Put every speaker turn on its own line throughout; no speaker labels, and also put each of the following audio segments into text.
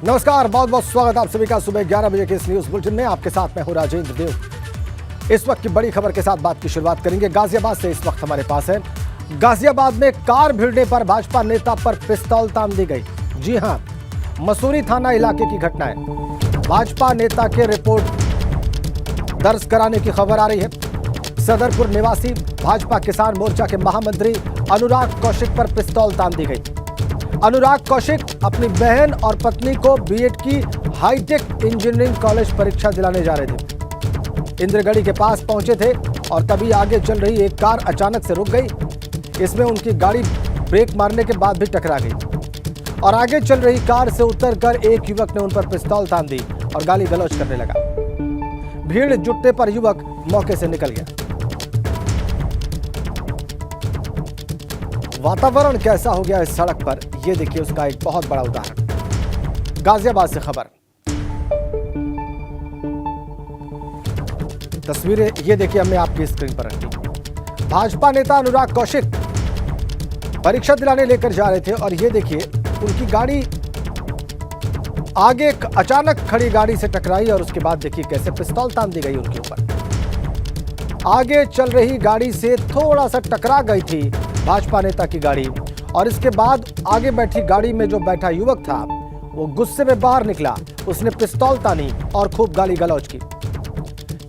नमस्कार, बहुत बहुत स्वागत आप सभी का सुबह 11 बजे के इस न्यूज बुलेटिन में। आपके साथ मैं हूं राजेंद्र देव। इस वक्त की बड़ी खबर के साथ बात की शुरुआत करेंगे गाजियाबाद से। इस वक्त हमारे पास है गाजियाबाद में कार भिड़ने पर भाजपा नेता पर पिस्तौल तान दी गई। जी हां, मसूरी थाना इलाके की घटना है। भाजपा नेता के रिपोर्ट दर्ज कराने की खबर आ रही है। सदरपुर निवासी भाजपा किसान मोर्चा के महामंत्री अनुराग कौशिक पर पिस्तौल तान दी गई। अनुराग कौशिक अपनी बहन और पत्नी को बीएड की हाईटेक इंजीनियरिंग कॉलेज परीक्षा दिलाने जा रहे थे। इंद्रगढ़ी के पास पहुंचे थे और तभी आगे चल रही एक कार अचानक से रुक गई। इसमें उनकी गाड़ी ब्रेक मारने के बाद भी टकरा गई और आगे चल रही कार से उतरकर एक युवक ने उन पर पिस्तौल तान दी और गाली गलौज करने लगा। भीड़ जुटने पर युवक मौके से निकल गया। वातावरण कैसा हो गया इस सड़क पर, यह देखिए उसका एक बहुत बड़ा उदाहरण। गाजियाबाद से खबर, तस्वीरें ये देखिए हमने आपकी स्क्रीन पर रखी। भाजपा नेता अनुराग कौशिक परीक्षा दिलाने लेकर जा रहे थे और ये देखिए उनकी गाड़ी आगे अचानक खड़ी गाड़ी से टकराई और उसके बाद देखिए कैसे पिस्तौल तान दी गई उनके ऊपर। आगे चल रही गाड़ी से थोड़ा सा टकरा गई थी भाजपा नेता की गाड़ी और इसके बाद आगे बैठी गाड़ी में जो बैठा युवक था वो गुस्से में बाहर निकला। उसने पिस्तौल तानी और खूब गाली गलौज की।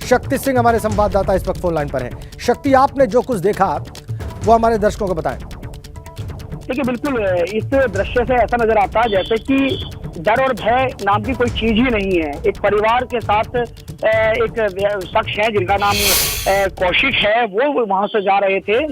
शक्ति सिंह हमारे संवाददाता इस वक्त फोन लाइन पर है। शक्ति, आपने जो कुछ देखा वो हमारे दर्शकों को बताएं।
देखिए, बिल्कुल इस दृश्य से ऐसा नजर आता है जैसे कि डर और भय नाम की कोई चीज ही नहीं है। एक परिवार के साथ एक शख्स है जिनका नाम कौशिक है, वो वहां से जा रहे थे,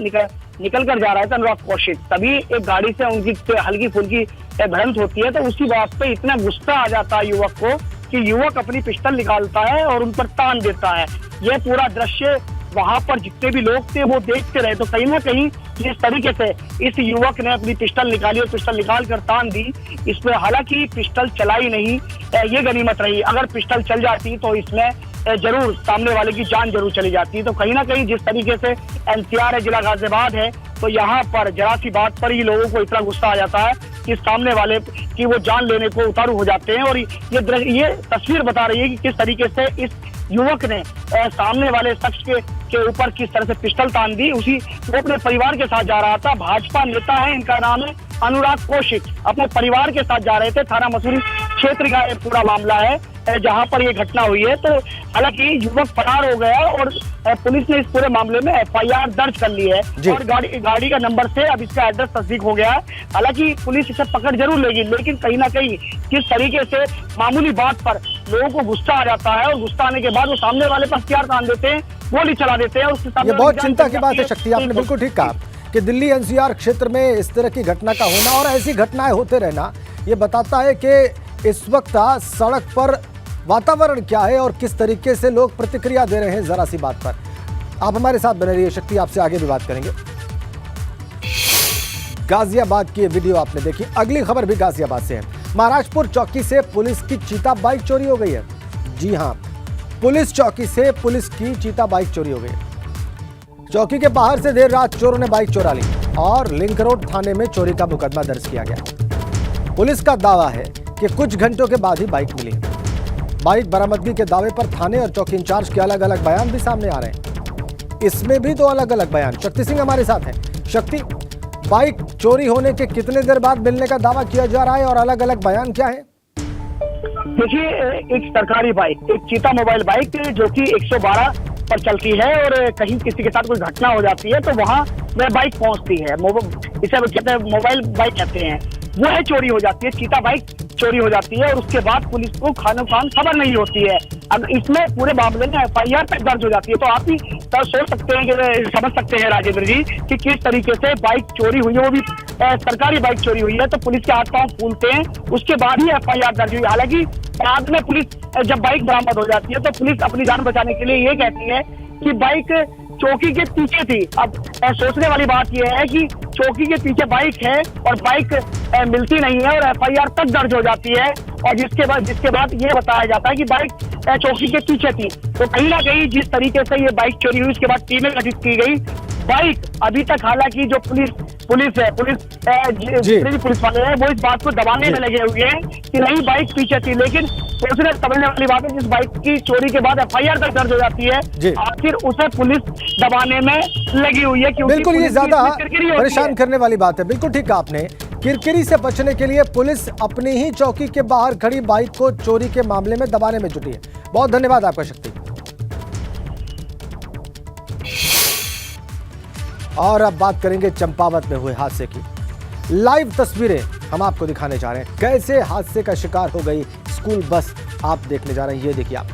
निकल कर जा रहा था अनुराग कौशिक। तभी एक गाड़ी से उनकी हल्की फुल्की भिड़ंत होती है, तो उसी बात पे इतना गुस्सा आ जाता है युवक को कि युवक अपनी पिस्टल निकालता है और उन पर तान देता है। यह पूरा दृश्य वहां पर जितने भी लोग थे वो देखते रहे। तो कहीं ना कहीं जिस तरीके से इस युवक ने अपनी पिस्टल निकाली और पिस्टल निकाल कर तान दी, इसमें हालांकि पिस्टल चलाई नहीं, ये गनीमत रही। अगर पिस्टल चल जाती तो इसमें जरूर सामने वाले की जान जरूर चली जाती। तो कहीं ना कहीं जिस तरीके से एनसीआर है, जिला गाजियाबाद है, तो यहाँ पर जरा सी बात पर ही लोगों को इतना गुस्सा आ जाता है कि सामने वाले की वो जान लेने को उतारू हो जाते हैं। और ये तस्वीर बता रही है कि किस तरीके से इस युवक ने सामने वाले शख्स के ऊपर किस तरह से पिस्टल तान दी। वो अपने परिवार के साथ जा रहा था। भाजपा नेता है, इनका नाम है अनुराग कौशिक। अपने परिवार के साथ जा रहे थे। थाना मसूरी क्षेत्र का ये पूरा मामला है जहां पर ये घटना हुई है। तो हालांकि युवक फरार हो गया और पुलिस ने इस पूरे मामले में एफआईआर दर्ज कर ली है और गाड़ी का नंबर से अब इसका एड्रेस तस्दीक हो गया है। हालांकि पुलिस इसे पकड़ जरूर लेगी, लेकिन कहीं ना कहीं किस तरीके से मामूली बात पर लोगों को गुस्सा आ जाता है और गुस्सा आने के बाद वो सामने वाले पर हथियार तान देते हैं, गोली चला देते हैं। ये
बहुत चिंता की बात है शक्ति, आपने बिल्कुल ठीक कहा कि दिल्ली एनसीआर क्षेत्र में इस तरह की घटना का होना और ऐसी घटनाएं होते रहना ये बताता है कि इस वक्त सड़क पर वातावरण क्या है और किस तरीके से लोग प्रतिक्रिया दे रहे हैं जरा सी बात पर। आप हमारे साथ बने रहिए शक्ति, आपसे आगे भी बात करेंगे। गाजियाबाद की ये वीडियो आपने देखी। अगली खबर भी गाजियाबाद से है। महाराजपुर चौकी से पुलिस की चीता बाइक चोरी हो गई है। जी हां, पुलिस चौकी से पुलिस की चीता बाइक चोरी हो गई। चौकी के बाहर से देर रात चोरों ने बाइक चुरा ली और लिंक रोड थाने में चोरी का मुकदमा दर्ज किया गया। पुलिस का दावा है कि कुछ घंटों के बाद ही बाइक मिली। बाइक बरामदगी के दावे पर थाने और चौकी इंचार्ज के अलग अलग बयान भी सामने आ रहे हैं। इसमें भी तो अलग अलग बयान। शक्ति सिंह हमारे साथ है। शक्ति, बाइक चोरी होने के कितने देर बाद मिलने का दावा किया जा रहा है और अलग अलग बयान क्या है?
देखिए, एक सरकारी बाइक, एक चीता मोबाइल बाइक जो कि 112 पर चलती है और कहीं किसी के साथ कोई घटना हो जाती है तो वहां वह बाइक पहुंचती है। इसे कहते हैं मोबाइल बाइक कहते हैं। वो है चोरी हो जाती है, चीता बाइक चोरी हो जाती है और उसके बाद पुलिस को खानो खान खबर नहीं होती है। अब इसमें पूरे मामले में एफआईआर तक दर्ज हो जाती है। तो आप ही सोच सकते हैं कि समझ सकते हैं राजेंद्र जी कि किस तरीके से बाइक चोरी हुई है, वो भी सरकारी बाइक चोरी हुई है। तो पुलिस के हाथ पांव फूलते हैं, उसके बाद ही एफआईआर दर्ज हुई। हालांकि बाद में पुलिस जब बाइक बरामद हो जाती है तो पुलिस अपनी जान बचाने के लिए ये कहती है कि बाइक चौकी के पीछे थी। अब सोचने वाली बात यह है कि चौकी के पीछे बाइक है और बाइक मिलती नहीं है और एफआईआर तक दर्ज हो जाती है और जिसके बाद ये बताया जाता है कि बाइक चौकी के पीछे थी। तो कहीं ना कहीं जिस तरीके से ये बाइक चोरी हुई, उसके बाद टीमें गठित की गई। बाइक अभी तक हालांकि जो पुलिस वाले हैं वो इस बात को दबाने में लगे हुए हैं कि नहीं बाइक पीछे थी, लेकिन सोचने समझने वाली बात है जिस बाइक की चोरी के बाद FIR तक दर्ज हो जाती है, आखिर उसे पुलिस दबाने में लगी हुई है। क्योंकि
बिल्कुल, ये ज्यादा परेशान करने वाली बात है। बिल्कुल ठीक कहा आपने। किरकिरी से बचने के लिए पुलिस अपनी ही चौकी के बाहर खड़ी बाइक को चोरी के मामले में दबाने में जुटी है। बहुत धन्यवाद आपका शक्ति। और अब बात करेंगे चंपावत में हुए हादसे की। लाइव तस्वीरें हम आपको दिखाने जा रहे हैं, कैसे हादसे का शिकार हो गई स्कूल बस आप देखने जा रहे हैं। ये देखिए आप,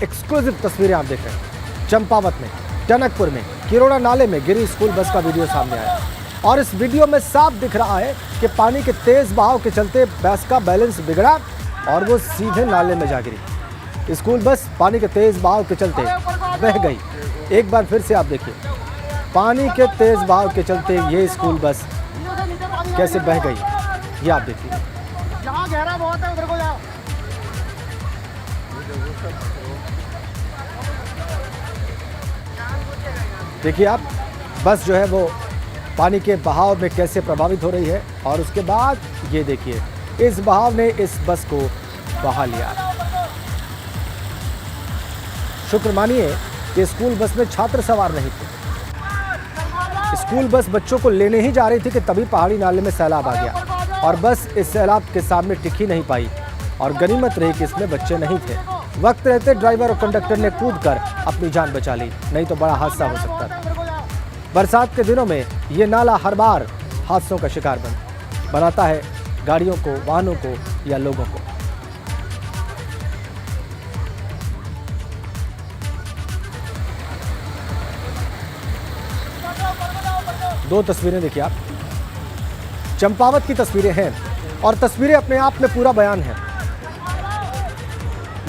एक्सक्लूसिव तस्वीरें आप देख रहे हैं। चंपावत में, टनकपुर में, किरोड़ा नाले में गिरी स्कूल बस का वीडियो सामने आया और इस वीडियो में साफ दिख रहा है कि पानी के तेज बहाव के चलते बस का बैलेंस बिगड़ा और वो सीधे नाले में जा गिरी। स्कूल बस पानी के तेज बहाव के चलते बह गई। एक बार फिर से आप देखिए, पानी के तेज बहाव के चलते ये स्कूल बस कैसे बह गई, ये आप देखिए।
यहाँ गहरा बहुत है, उधर को जाओ।
देखिए आप, बस जो है वो पानी के बहाव में कैसे प्रभावित हो रही है और उसके बाद ये देखिए, इस बहाव ने इस बस को बहा लिया। शुक्र मानिए कि स्कूल बस में छात्र सवार नहीं थे। स्कूल बस बच्चों को लेने ही जा रही थी कि तभी पहाड़ी नाले में सैलाब आ गया और बस इस सैलाब के सामने टिक ही नहीं पाई और गनीमत रही कि इसमें बच्चे नहीं थे। वक्त रहते ड्राइवर और कंडक्टर ने कूदकर अपनी जान बचा ली, नहीं तो बड़ा हादसा हो सकता था। बरसात के दिनों में ये नाला हर बार हादसों का शिकार बनाता है गाड़ियों को, वाहनों को या लोगों को। दो तस्वीरें देखिए आप, चंपावत की तस्वीरें हैं और तस्वीरें अपने आप में पूरा बयान है।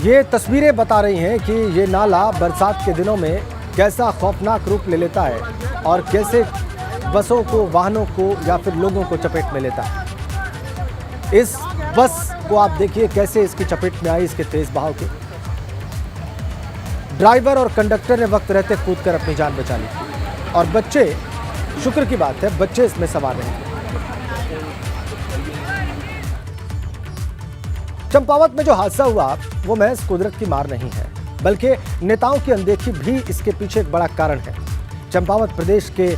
ये तस्वीरें बता रही हैं कि ये नाला बरसात के दिनों में कैसा खौफनाक रूप ले लेता है और कैसे बसों को, वाहनों को या फिर लोगों को चपेट में लेता है। इस बस को आप देखिए कैसे इसकी चपेट में आई, इसके तेज बहाव के। ड्राइवर और कंडक्टर ने वक्त रहते कूदकर अपनी जान बचा ली और बच्चे, शुक्र की बात है, बच्चे इसमें सवार नहीं थे। चंपावत में जो हादसा हुआ वो महज कुदरत की मार नहीं है, बल्कि नेताओं की अनदेखी भी इसके पीछे एक बड़ा कारण है। चंपावत प्रदेश के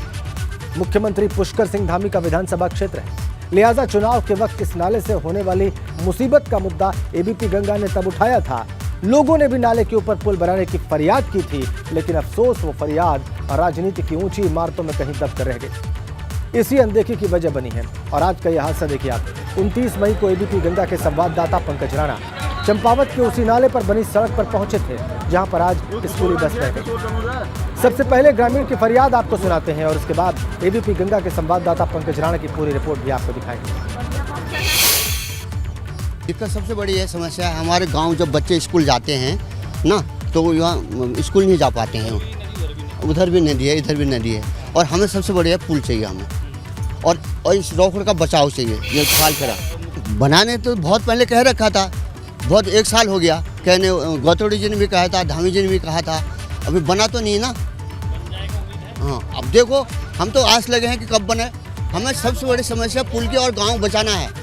मुख्यमंत्री पुष्कर सिंह धामी का विधानसभा क्षेत्र है, लिहाजा चुनाव के वक्त इस नाले से होने वाली मुसीबत का मुद्दा एबीपी गंगा ने तब उठाया था। लोगों ने भी नाले के ऊपर पुल बनाने की फरियाद की थी, लेकिन अफसोस वो फरियाद राजनीति की ऊंची इमारतों में कहीं दब कर रह गई। इसी अनदेखी की वजह बनी है और आज का यह हादसा देखिए आप। 29 मई को एबीपी गंगा के संवाददाता पंकज राणा चंपावत के उसी नाले पर बनी सड़क पर पहुंचे थे जहां पर आज स्कूली बस रह गई। सबसे पहले ग्रामीण की फरियाद आपको सुनाते हैं और उसके बाद एबीपी गंगा के संवाददाता पंकज राणा की पूरी रिपोर्ट भी आपको दिखाएंगे।
दिक्कत सबसे बड़ी है समस्या, हमारे गांव जब बच्चे स्कूल जाते हैं ना, तो यहाँ स्कूल नहीं जा पाते हैं। उधर भी नदी है, इधर भी नदी है और हमें सबसे बढ़िया पुल चाहिए हमें, और इस रोड का बचाव चाहिए। ये खाल करा बनाने तो बहुत पहले कह रखा था, बहुत 1 साल हो गया कहने, गौतोड़ी जी ने भी कहा था, धामी जी ने भी कहा था, अभी बना तो नहीं ना। हाँ, अब देखो हम तो आस लगे हैं कि कब बने। हमें सबसे बड़ी समस्या पुल की और गाँव बचाना है।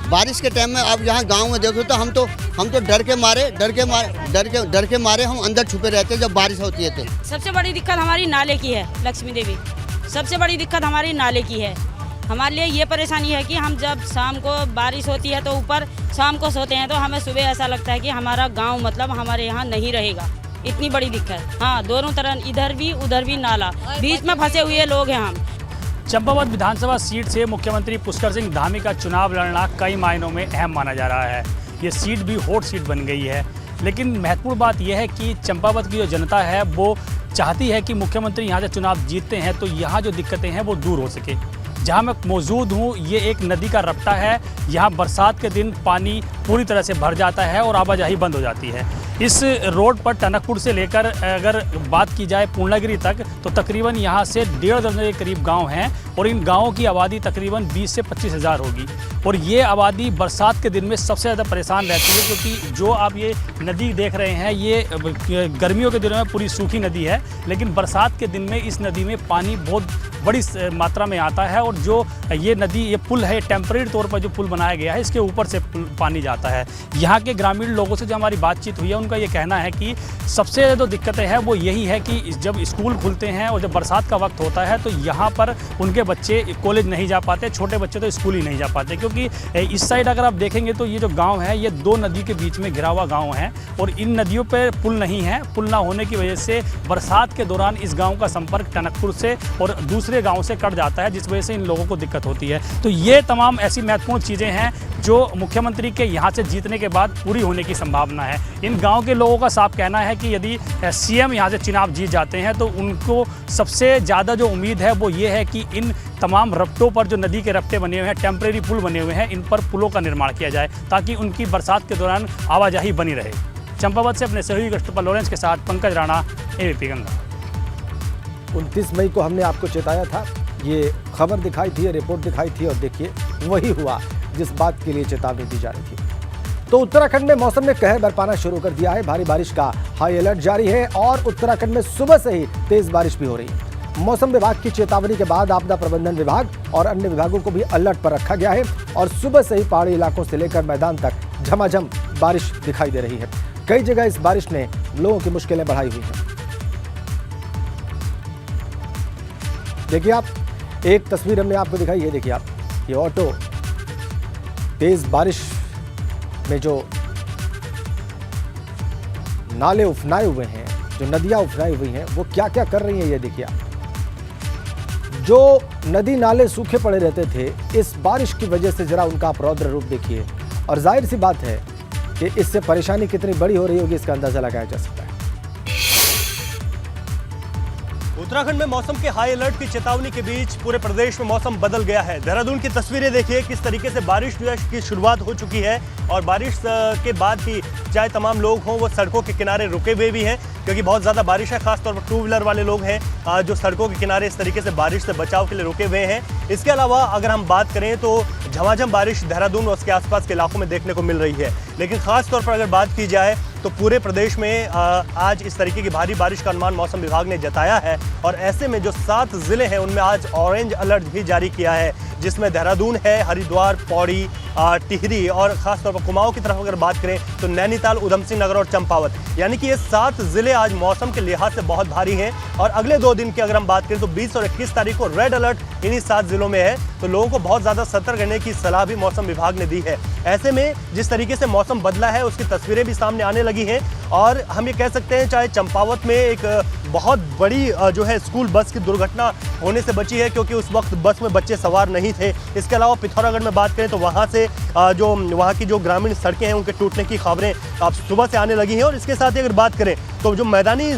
बारिश के टाइम में आप यहाँ गांव में देखो तो हम तो डर के मारे हम अंदर छुपे रहते हैं जब बारिश होती है। तो
सबसे बड़ी दिक्कत हमारी नाले की है लक्ष्मी देवी, सबसे बड़ी दिक्कत हमारी नाले की है। हमारे लिए ये परेशानी है कि हम जब शाम को बारिश होती है तो ऊपर शाम को सोते हैं तो हमें सुबह ऐसा लगता है कि हमारा गाँव मतलब हमारे यहाँ नहीं रहेगा। इतनी बड़ी दिक्कत। हाँ, दोनों तरह, इधर भी उधर भी नाला, बीच में फंसे हुए लोग हैं हम।
चंपावत विधानसभा सीट से मुख्यमंत्री पुष्कर सिंह धामी का चुनाव लड़ना कई मायनों में अहम माना जा रहा है। ये सीट भी हॉट सीट बन गई है, लेकिन महत्वपूर्ण बात यह है कि चंपावत की जो जनता है वो चाहती है कि मुख्यमंत्री यहाँ से चुनाव जीतते हैं तो यहाँ जो दिक्कतें हैं वो दूर हो सके। जहाँ मैं मौजूद हूँ, ये एक नदी का रपटा है। यहाँ बरसात के दिन पानी पूरी तरह से भर जाता है और आवाजाही बंद हो जाती है। इस रोड पर टनकपुर से लेकर अगर बात की जाए पूर्णागिरी तक तो तकरीबन यहाँ से 1.5 दर्जन के करीब गांव हैं और इन गाँवों की आबादी तकरीबन 20 से 25 हज़ार होगी। और ये आबादी बरसात के दिन में सबसे ज़्यादा परेशान रहती है, क्योंकि जो आप ये नदी देख रहे हैं ये गर्मियों के दिनों में पूरी सूखी नदी है, लेकिन बरसात के दिन में इस नदी में पानी बहुत बड़ी मात्रा में आता है। और जो ये नदी, ये पुल है, टेम्परेरी तौर पर जो पुल बनाया गया है, इसके ऊपर से पानी जाता है। यहाँ के ग्रामीण लोगों से जो हमारी बातचीत हुई है, उनका ये कहना है कि सबसे जो दिक्कतें हैं वो यही है कि जब स्कूल खुलते हैं और जब बरसात का वक्त होता है तो यहाँ पर उनके बच्चे कॉलेज नहीं जा पाते, छोटे बच्चे तो स्कूल ही नहीं जा पाते, क्योंकि इस साइड अगर आप देखेंगे तो ये जो गाँव है ये 2 नदी के बीच में घिरा हुआ गाँव है और इन नदियों पर पुल नहीं है। पुल ना होने की वजह से बरसात के दौरान इस गाँव का संपर्क टनकपुर से और दूसरे गाँव से कट जाता है, जिस वजह से इन लोगों को दिक्कत होती है। तो ये तमाम ऐसी महत्वपूर्ण चीज़ें हैं जो मुख्यमंत्री के यहाँ से जीतने के बाद पूरी होने की संभावना है। इन गांव के लोगों का साफ कहना है कि यदि सीएम यहाँ से चुनाव जीत जाते हैं तो उनको सबसे ज़्यादा जो उम्मीद है वो ये है कि इन तमाम रफ्तों पर जो नदी के रफ्ते बने हुए हैं, टेम्परेरी पुल बने हुए हैं, इन पर पुलों का निर्माण किया जाए ताकि उनकी बरसात के दौरान आवाजाही बनी रहे। चंपावत से अपने सहयोगी कस्टोफर लॉरेंस के साथ पंकज राणा, एबीपी गंगा।
29 मई को हमने आपको चेताया था, ये खबर दिखाई थी, रिपोर्ट दिखाई थी और देखिए वही हुआ जिस बात के लिए चेतावनी दी जा रही थी। तो उत्तराखंड में मौसम ने कहर बरपाना शुरू कर दिया है। भारी बारिश का हाई अलर्ट जारी है और उत्तराखंड में सुबह से ही तेज बारिश भी हो रही है। मौसम विभाग की चेतावनी के बाद आपदा प्रबंधन विभाग और अन्य विभागों को भी अलर्ट पर रखा गया है और सुबह से ही पहाड़ी इलाकों से लेकर मैदान तक झमाझम बारिश दिखाई दे रही है। कई जगह इस बारिश ने लोगों की मुश्किलें बढ़ाई हुई हैं। देखिए आप, एक तस्वीर हमने आपको दिखाई है, देखिए आप, ये ऑटो तेज बारिश में जो नाले उफनाए हुए हैं, जो नदियां उफनाई हुई हैं, वो क्या क्या कर रही हैं ये देखिए आप। जो नदी नाले सूखे पड़े रहते थे, इस बारिश की वजह से जरा उनका आप रौद्र रूप देखिए और जाहिर सी बात है कि इससे परेशानी कितनी बड़ी हो रही होगी इसका अंदाजा लगाया जा सकता है।
उत्तराखंड में मौसम के हाई अलर्ट की चेतावनी के बीच पूरे प्रदेश में मौसम बदल गया है। देहरादून की तस्वीरें देखिए, किस तरीके से बारिश जो है की शुरुआत हो चुकी है और बारिश के बाद भी चाहे तमाम लोग हों वो सड़कों के किनारे रुके हुए भी हैं, क्योंकि बहुत ज़्यादा बारिश है। खासतौर पर 2 व्हीलर वाले लोग हैं जो सड़कों के किनारे इस तरीके से बारिश से बचाव के लिए रुके हुए हैं। इसके अलावा अगर हम बात करें तो झमाझम बारिश देहरादून और उसके आसपास के इलाकों में देखने को मिल रही है। लेकिन खास तौर पर अगर बात की जाए तो पूरे प्रदेश में आज इस तरीके की भारी बारिश का अनुमान मौसम विभाग ने जताया है और ऐसे में जो 7 जिले हैं उनमें आज ऑरेंज अलर्ट भी जारी किया है, जिसमें देहरादून है, हरिद्वार, पौड़ी, टिहरी और खासतौर पर कुमाऊं की तरफ अगर बात करें तो नैनीताल, उधमसिंह नगर और चंपावत, यानी कि ये 7 जिले आज मौसम के लिहाज से बहुत भारी हैं। और अगले 2 दिन की अगर हम बात करें तो 20 और 21 तारीख को रेड अलर्ट इन्हीं 7 जिलों में है, तो लोगों को बहुत ज़्यादा सतर्क रहने की सलाह भी मौसम विभाग ने दी है। ऐसे में जिस तरीके से मौसम बदला है उसकी तस्वीरें भी सामने आने लगी हैं और हम ये कह सकते हैं चाहे चंपावत में एक बहुत बड़ी जो है स्कूल बस की दुर्घटना होने से बची है, क्योंकि उस वक्त बस में बच्चे सवार नहीं थे। इसके अलावा पिथौरागढ़ में बात करें तो वहाँ से जो वहाँ की जो ग्रामीण सड़कें हैं उनके टूटने की खबरें अब सुबह से आने लगी हैं। और इसके साथ ही अगर बात करें तो जो मैदानी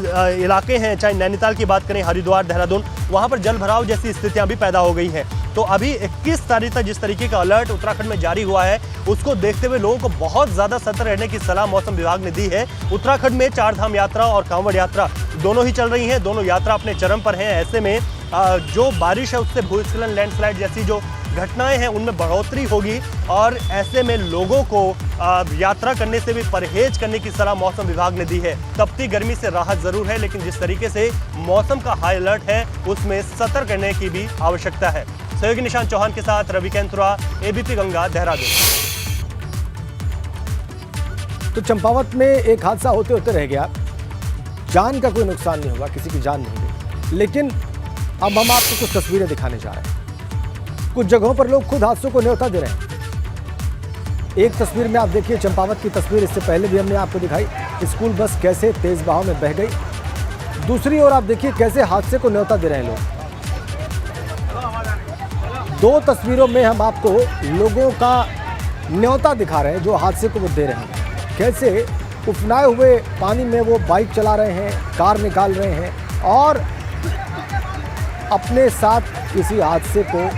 इलाके हैं, चाहे नैनीताल की बात करें, हरिद्वार, देहरादून, वहाँ पर जल भराव जैसी स्थितियाँ भी पैदा हो गई हैं। तो अभी 21 तारीख तक जिस तरीके का अलर्ट उत्तराखंड में जारी हुआ है उसको देखते हुए लोगों को बहुत ज़्यादा सतर्क रहने की सलाह मौसम विभाग ने दी है। उत्तराखंड में 4 धाम यात्रा और कांवड़ यात्रा दोनों ही चल रही हैं, दोनों यात्रा अपने चरम पर हैं। ऐसे में जो बारिश है उससे भूस्खलन, लैंडस्लाइड जैसी जो घटनाएं हैं उनमें बढ़ोतरी होगी और ऐसे में लोगों को यात्रा करने से भी परहेज करने की सलाह मौसम विभाग ने दी है। तपती गर्मी से राहत जरूर है, लेकिन जिस तरीके से मौसम का हाई अलर्ट है उसमें सतर्क रहने की भी आवश्यकता है। सहयोगी निशांत चौहान के साथ रवि कैंथुरा, एबीपी गंगा, देहरादून।
तो चंपावत में एक हादसा होते होते रह गया, जान का कोई नुकसान नहीं हुआ, किसी की जान नहीं गई, लेकिन अब हम आपको कुछ तस्वीरें दिखाने जा रहे हैं। कुछ जगहों पर लोग खुद हादसों को न्योता दे रहे हैं। एक तस्वीर में आप देखिए, चंपावत की तस्वीर, इससे पहले भी हमने आपको दिखाई, स्कूल बस कैसे तेज बहाव में बह गई। दूसरी ओर आप देखिए कैसे हादसे को न्योता दे रहे हैं लोग। 2 तस्वीरों में हम आपको लोगों का न्योता दिखा रहे हैं जो हादसे को वो दे रहे हैं। कैसे उफनाए हुए पानी में वो बाइक चला रहे हैं, कार निकाल रहे हैं और अपने साथ किसी हादसे को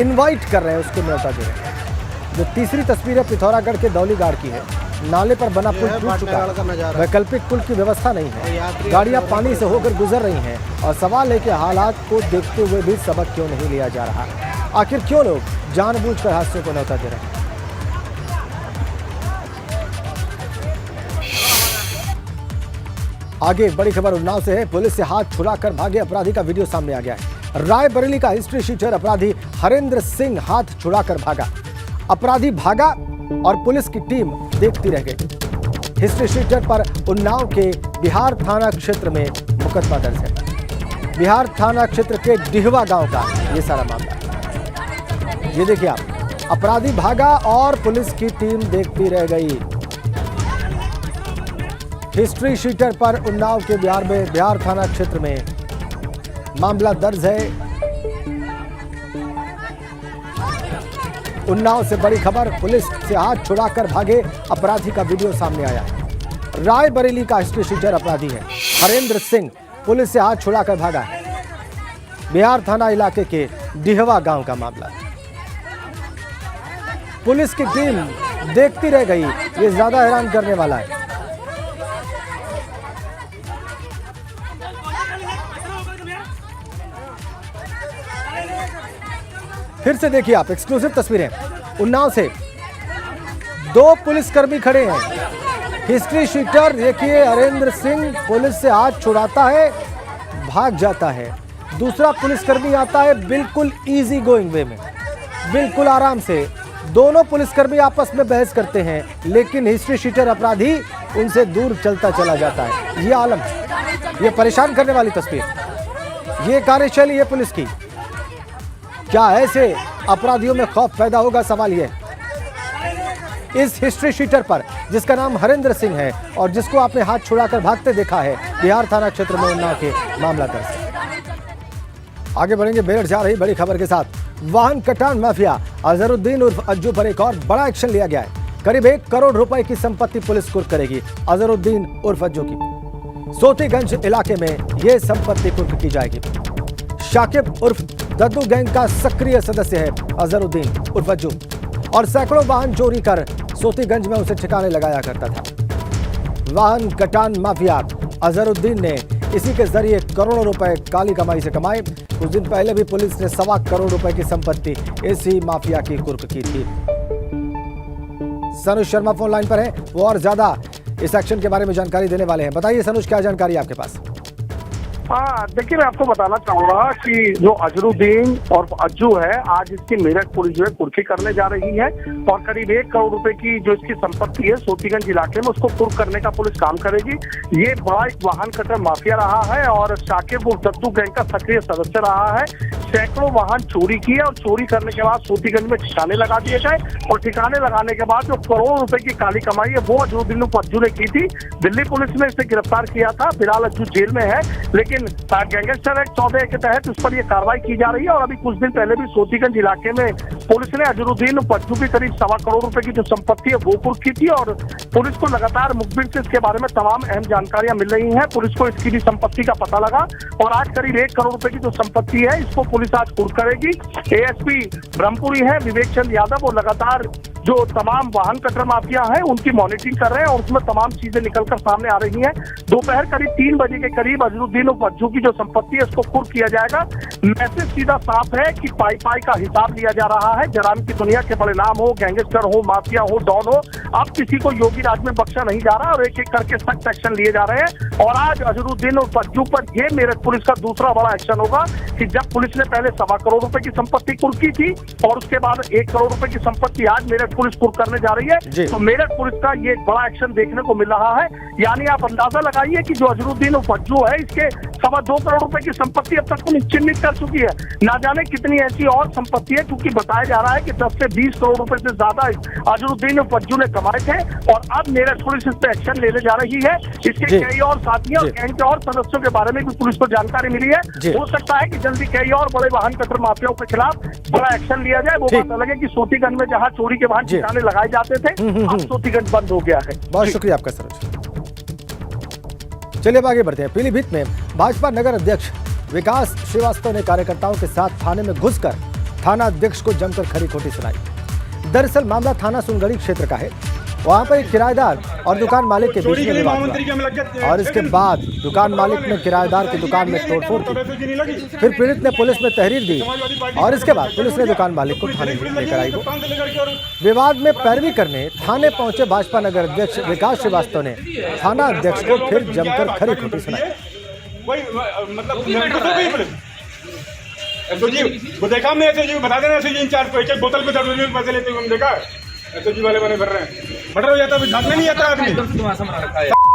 इनवाइट कर रहे हैं, उसको न्योता दे रहे हैं। जो तीसरी तस्वीर है पिथौरागढ़ के दौलीगाड़ की है, नाले पर बना पुल टूट चुका है। वैकल्पिक पुल की व्यवस्था नहीं है। गाड़ियां पानी से होकर गुजर रही हैं और सवाल है कि हालात को देखते हुए भी सबक क्यों नहीं लिया जा रहा। आखिर क्यों लोग जानबूझकर हादसों को न्योता दे रहे हैं। आगे बड़ी खबर उन्नाव से है। पुलिस से हाथ छुड़ाकर भागे अपराधी का वीडियो सामने आ गया है। रायबरेली का हिस्ट्री शीटर अपराधी हरेंद्र सिंह हाथ छुड़ाकर भागा। अपराधी भागा और पुलिस की टीम देखती रह गई। हिस्ट्री शीटर पर उन्नाव के बिहार थाना क्षेत्र में मुकदमा दर्ज है। बिहार थाना क्षेत्र के डिहवा गांव का ये सारा मामला। ये देखिए आप, अपराधी भागा और पुलिस की टीम देखती रह गई। हिस्ट्री शीटर पर उन्नाव के बिहार थाना क्षेत्र में मामला दर्ज है। उन्नाव से बड़ी खबर, पुलिस से हाथ छुड़ाकर भागे अपराधी का वीडियो सामने आया है। रायबरेली का हिस्ट्री शीटर अपराधी है हरेंद्र सिंह, पुलिस से हाथ छुड़ाकर भागा है। बिहार थाना इलाके के डिहवा गांव का मामला। पुलिस की टीम देखती रह गई, ये ज्यादा हैरान करने वाला है। फिर से देखिए आप, एक्सक्लूसिव तस्वीरें उन्नाव से। दो पुलिसकर्मी खड़े हैं। हिस्ट्री शीटर देखिए हरेंद्र सिंह पुलिस से हाथ छुड़ाता है, भाग जाता है। दूसरा पुलिसकर्मी आता है बिल्कुल इजी गोइंग वे में, बिल्कुल आराम से। दोनों पुलिसकर्मी आपस में बहस करते हैं, लेकिन हिस्ट्री शीटर अपराधी उनसे दूर चलता चला जाता है। ये आलम, ये परेशान करने वाली तस्वीर, ये कार्यशैली है पुलिस की। क्या ऐसे अपराधियों में खौफ पैदा होगा, सवाल यह। इस हिस्ट्री शीटर पर जिसका नाम हरेंद्र सिंह है और जिसको आपने हाथ छुड़ाकर भागते देखा है, बिहार थाना क्षेत्र में उन्नाव के मामला दर्ज है। आगे बढ़ेंगे मेरठ जा रही बड़ी खबर के साथ। वाहन कटान माफिया अजहरुद्दीन उर्फ अज्जू पर एक और बड़ा एक्शन लिया गया है। करीब 1 करोड़ रुपए की संपत्ति पुलिस कुर्क करेगी अजहरुद्दीन उर्फ अज्जू की। सोतीगंज इलाके में यह संपत्ति कुर्क की जाएगी। शाकिब उर्फ दद्दू गैंग का सक्रिय सदस्य है अजहरुद्दीन उर्फ अज्जू और सैकड़ों वाहन चोरी कर सोतीगंज में उसे ठिकाने लगाया करता था। वाहन कटान माफिया अजहरुद्दीन ने इसी के जरिए करोड़ों रुपए काली कमाई से कमाए। कुछ दिन पहले भी पुलिस ने 1.25 करोड़ रुपए की संपत्ति इसी माफिया की कुर्क की थी। सनुज शर्मा फोन लाइन पर है, वो और ज्यादा इस एक्शन के बारे में जानकारी देने वाले हैं। बताइए सनुज, क्या जानकारी आपके पास?
हाँ, देखिए मैं आपको बताना चाहूंगा कि जो अजहरुद्दीन और अज्जू है, आज इसकी मेरठ पुलिस जो है कुर्की करने जा रही है और करीब 1 करोड़ रुपए की जो इसकी संपत्ति है सोतीगंज इलाके में, उसको कुर्क करने का पुलिस काम करेगी। ये बड़ा एक वाहन कटर माफिया रहा है और शाकिब उर्फ दद्दू गैंग का सक्रिय सदस्य रहा है। सैकड़ों वाहन चोरी किए और चोरी करने के बाद सोतीगंज में ठिकाने लगा दिए गए और ठिकाने लगाने के बाद जो करोड़ों रुपए की काली कमाई है वो अजहरुद्दीन उर्फ अज्जू ने की थी। दिल्ली पुलिस ने इसे गिरफ्तार किया था। फिलहाल अज्जू जेल में है, लेकिन गैंगस्टर एक्ट 14 के तहत उस पर यह कार्रवाई की जा रही है। और अभी कुछ दिन पहले भी सोतीगंज इलाके में पुलिस ने अजहरुद्दीन उर्फ अज्जू की करीब 1.25 करोड़ रुपए की जो संपत्ति है वो कुर्क की थी और पुलिस को लगातार मुखबिर से इसके बारे में तमाम अहम जानकारियां मिल रही हैं। पुलिस को इसकी भी संपत्ति का पता लगा और आज करीब 1 करोड़ रुपए की जो संपत्ति है इसको पुलिस आज कुर्क करेगी। एएसपी ब्रह्मपुरी है विवेक चंद यादव, वो लगातार जो तमाम वाहन कटर माफिया हैं उनकी मॉनिटरिंग कर रहे हैं और उसमें तमाम चीजें निकलकर सामने आ रही हैं। दोपहर करीब 3 बजे के करीब अजहरुद्दीन उर्फ अज्जू की जो संपत्ति है उसको कुर्क किया जाएगा। मैसेज सीधा साफ है कि पाई पाई का हिसाब लिया जा रहा है। जराम की दुनिया के बड़े नाम हो, गैंगस्टर हो, माफिया हो, डॉन हो, अब किसी को योगी राज में बख्शा नहीं जा रहा और एक एक करके सख्त एक्शन लिए जा रहे हैं। और आज अजहरुद्दीन उर्फ अज्जू पर यह मेरठ पुलिस का दूसरा बड़ा एक्शन होगा कि जब पुलिस ने पहले 1.25 करोड़ रुपए की संपत्ति कुर्क की थी और उसके बाद 1 करोड़ रुपए की संपत्ति आज मेरठ पुलिस कुर्क करने जा रही है, तो मेरठ पुलिस का ये बड़ा एक्शन देखने को मिल रहा है। यानी आप अंदाजा लगाइए कि जो अजहरुद्दीन उर्फ अज्जू है इसके 2.25 करोड़ रुपए की संपत्ति अब तक को चिन्हित कर चुकी है। ना जाने कितनी ऐसी और संपत्ति है, क्योंकि बताया जा रहा है कि 10 से 20 करोड़ रुपए से ज्यादा अजहरुद्दीन उर्फ अज्जू ने कमाए थे और अब मेरठ पुलिस इस पर एक्शन लेने जा रही है। इसके कई और साथियों और गैंग के और सदस्यों के बारे में भी पुलिस को जानकारी मिली है। हो सकता है कि जल्दी कई और बड़े वाहन कटर माफियाओं के खिलाफ बड़ा एक्शन लिया जाए। वो बात अलग है कि सोतीगंज में जहां चोरी के वाहन ठिकाने लगाए जाते थे अब सोतीगंज बंद हो गया है।
बहुत शुक्रिया आपका सरोज। चलिए अब आगे बढ़ते हैं। पीलीभीत में भाजपा नगर अध्यक्ष विकास श्रीवास्तव ने कार्यकर्ताओं के साथ थाने में घुसकर थाना अध्यक्ष को जमकर खरी खोटी सुनाई। दरअसल मामला थाना सुनगढ़ी क्षेत्र का है। वहां पर एक किराएदार और दुकान मालिक के बीच में विवाद हुआ और इसके बाद दुकान मालिक ने किराएदार की दुकान में तोड़फोड़ की। फिर पीड़ित ने पुलिस में तहरीर दी और इसके बाद पुलिस ने दुकान मालिक को थाने लेकर आई। विवाद में पैरवी करने थाने पहुंचे भाजपा नगर अध्यक्ष विकास श्रीवास्तव ने थाना अध्यक्ष को फिर जमकर खरी खोटी सुनाई।
वो देखा मैं एसओजी बता देना, एसओजी इंचार्ज को एक बोतल पे 10 रुपये पैसे लेते हुए हम देखा। एसओजी वाले बने भर रहे हैं, मर्डर हो जाता है झांकने नहीं आता आदमी।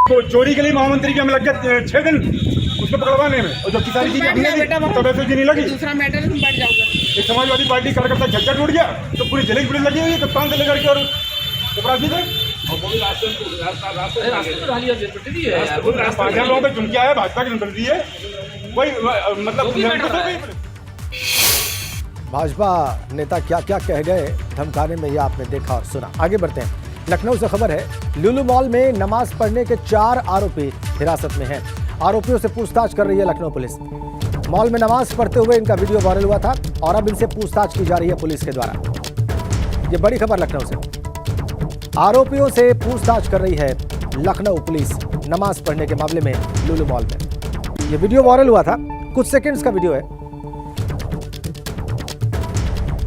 तो चोरी के लिए महामंत्री के हमें लग गया 6 दिन उसको पकड़वाने में, और जबकि सारी चीजें हमने तब एसओजी नहीं लगी। दूसरा मैटर तुम बैठ जाओगे। एक समाजवादी पार्टी कार्यकर्ता झज्जा टूट गया तो पूरी जिले की पुलिस लगी हुई है कप्तान से लेकर के और अपराधी से 5,000 लोगों पे चुनकिया है, भाजपा की निकलती है वही मतलब।
भाजपा नेता क्या क्या कह गए धमकाने में, ये आपने देखा और सुना। आगे बढ़ते हैं। लखनऊ से खबर है, लुलु मॉल में नमाज पढ़ने के 4 आरोपी हिरासत में हैं। आरोपियों से पूछताछ कर रही है लखनऊ पुलिस। मॉल में नमाज पढ़ते हुए इनका वीडियो वायरल हुआ था और अब इनसे पूछताछ की जा रही है पुलिस के द्वारा। ये बड़ी खबर लखनऊ से। आरोपियों से पूछताछ कर रही है लखनऊ पुलिस नमाज पढ़ने के मामले में लुलु मॉल में। ये वीडियो वायरल हुआ था, कुछ सेकंड्स का वीडियो है।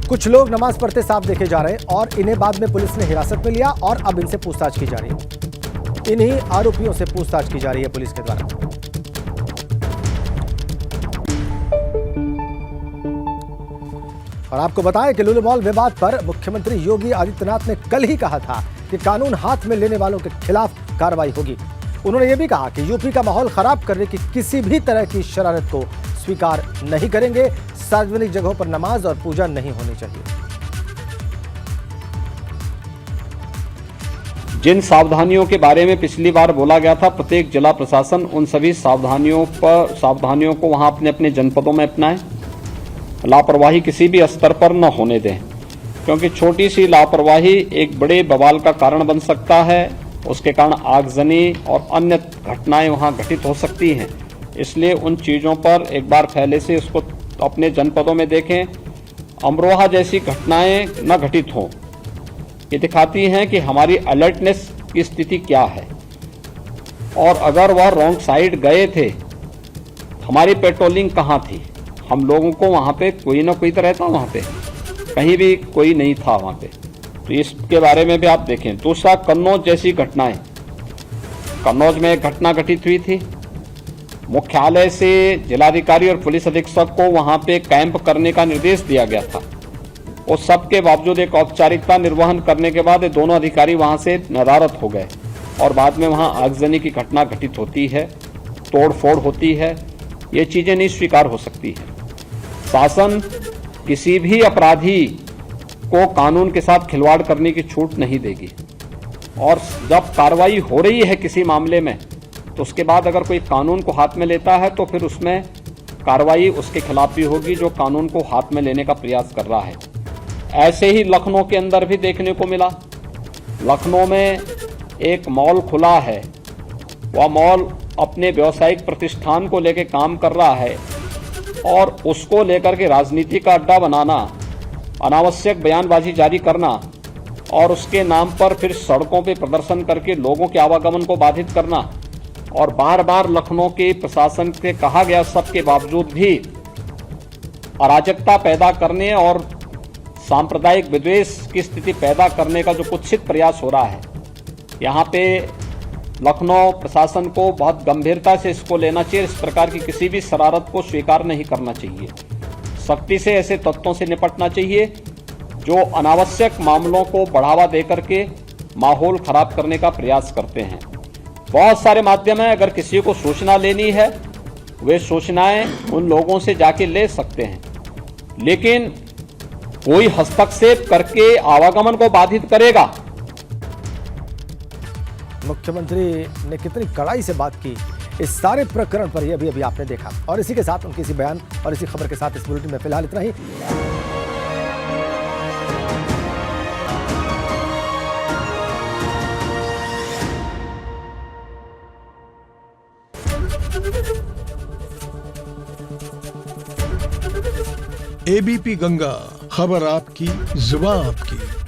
कुछ लोग नमाज पढ़ते साफ देखे जा रहे हैं और इन्हें बाद में पुलिस ने हिरासत में लिया और अब इनसे पूछताछ की जा रही है। इन्हीं आरोपियों से पूछताछ की जा रही है पुलिस के द्वारा। और आपको बताएं कि लुलु मॉल विवाद पर मुख्यमंत्री योगी आदित्यनाथ ने कल ही कहा था कि कानून हाथ में लेने वालों के खिलाफ कार्रवाई होगी। उन्होंने यह भी कहा कि यूपी का माहौल खराब करने की किसी भी तरह की शरारत को स्वीकार नहीं करेंगे। सार्वजनिक जगहों पर नमाज और पूजा नहीं होनी चाहिए।
जिन सावधानियों के बारे में पिछली बार बोला गया था, प्रत्येक जिला प्रशासन उन सभी सावधानियों को वहां अपने अपने जनपदों में अपनाएं। लापरवाही किसी भी स्तर पर न होने दें, क्योंकि छोटी सी लापरवाही एक बड़े बवाल का कारण बन सकता है। उसके कारण आगजनी और अन्य घटनाएं वहां घटित हो सकती हैं। इसलिए उन चीज़ों पर एक बार पहले से उसको अपने जनपदों में देखें। अमरोहा जैसी घटनाएं न घटित हों, ये दिखाती हैं कि हमारी अलर्टनेस की स्थिति क्या है। और अगर वह रॉन्ग साइड गए थे, हमारी पेट्रोलिंग कहाँ थी? हम लोगों को वहाँ पे कोई ना कोई तो रहता, वहाँ पे कहीं भी कोई नहीं था वहाँ पे। तो इसके बारे में भी आप देखें। दूसरा, कन्नौज जैसी घटनाएं। कन्नौज में एक घटना घटित हुई थी। मुख्यालय से जिलाधिकारी और पुलिस अधीक्षक को वहां पे कैंप करने का निर्देश दिया गया था। और सबके बावजूद एक औपचारिकता निर्वहन करने के बाद दोनों अधिकारी वहां से नदारद हो गए और बाद में वहां आगजनी की घटना घटित होती है, तोड़फोड़ होती है। ये चीजें नहीं स्वीकार हो सकती है। शासन किसी भी अपराधी को कानून के साथ खिलवाड़ करने की छूट नहीं देगी। और जब कार्रवाई हो रही है किसी मामले में, तो उसके बाद अगर कोई कानून को हाथ में लेता है तो फिर उसमें कार्रवाई उसके खिलाफ भी होगी जो कानून को हाथ में लेने का प्रयास कर रहा है। ऐसे ही लखनऊ के अंदर भी देखने को मिला। लखनऊ में एक मॉल खुला है, वह मॉल अपने व्यावसायिक प्रतिष्ठान को लेकर काम कर रहा है और उसको लेकर के राजनीति का अड्डा बनाना, अनावश्यक बयानबाजी जारी करना और उसके नाम पर फिर सड़कों पे प्रदर्शन करके लोगों के आवागमन को बाधित करना और बार बार लखनऊ के प्रशासन से कहा गया सबके बावजूद भी अराजकता पैदा करने और सांप्रदायिक विद्वेष की स्थिति पैदा करने का जो कुत्सित प्रयास हो रहा है, यहाँ पे लखनऊ प्रशासन को बहुत गंभीरता से इसको लेना चाहिए। इस प्रकार की किसी भी शरारत को स्वीकार नहीं करना चाहिए। सख्ती से ऐसे तत्वों से निपटना चाहिए जो अनावश्यक मामलों को बढ़ावा देकर के माहौल खराब करने का प्रयास करते हैं। बहुत सारे माध्यम हैं, अगर किसी को सूचना लेनी है वे सूचनाएं उन लोगों से जाके ले सकते हैं, लेकिन कोई हस्तक्षेप करके आवागमन को बाधित करेगा।
मुख्यमंत्री ने कितनी कड़ाई से बात की इस सारे प्रकरण पर, यह भी अभी आपने देखा। और इसी के साथ उनके इसी बयान और इसी खबर के साथ इस बुलेटिन में फिलहाल इतना ही।
एबीपी गंगा, खबर आपकी, जुबान आपकी।